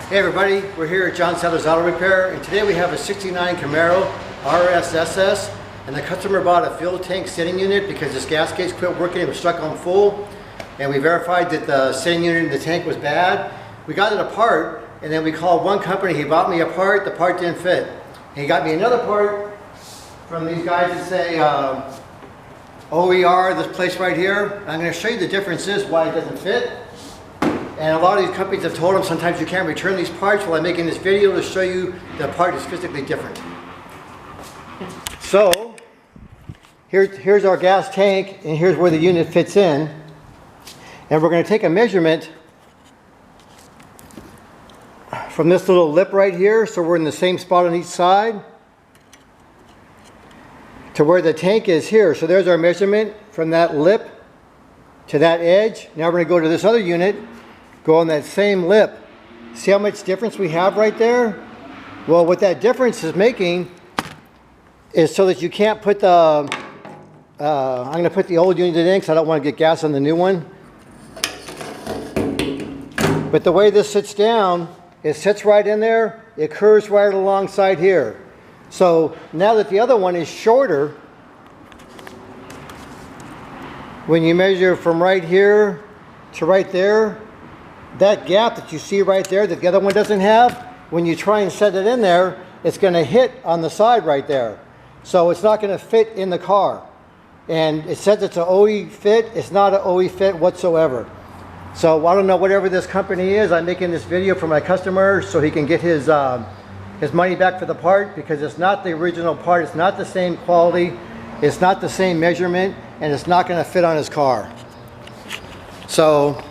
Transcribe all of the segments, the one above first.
Hey everybody, we're here at John Sadler's Auto Repair, and today we have a 69 Camaro RSSS, and the customer bought a fuel tank sitting unit because his gas gauge quit working. It was stuck on full, and we verified that the sitting unit in the tank was bad. We got it apart, and then we called one company. He bought me a part. The part didn't fit. And he got me another part from these guys that say OER, this place right here. I'm going to show you the differences, why it doesn't fit. And a lot of these companies have told them sometimes you can't return these parts. Well, I'm making this video to show you the part is physically different. So, here's our gas tank, and here's where the unit fits in. And we're going to take a measurement from this little lip right here, so we're in the same spot on each side, to where the tank is here. So there's our measurement from that lip to that edge. Now we're going to go to this other unit, go on that same lip. See how much difference we have right there? Well, what that difference is making is so that you can't put the, I'm going to put the old unit in because I don't want to get gas on the new one. But the way this sits down, it sits right in there, it curves right alongside here. So now that the other one is shorter, when you measure from right here to right there, that gap that you see right there that the other one doesn't have, when you try and set it in there, it's going to hit on the side right there. So it's not going to fit in the car. And it says it's an OE fit. It's not an OE fit whatsoever. So I don't know, whatever this company is, I'm making this video for my customer so he can get his money back for the part, because it's not the original part. It's not the same quality. It's not the same measurement, and it's not going to fit on his car. So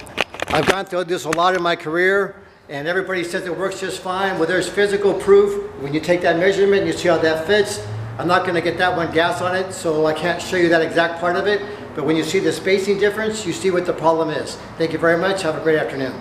I've gone through this a lot in my career, and everybody says it works just fine. Well, there's physical proof. When you take that measurement and you see how that fits, I'm not going to get that one gas on it, so I can't show you that exact part of it. But when you see the spacing difference, you see what the problem is. Thank you very much. Have a great afternoon.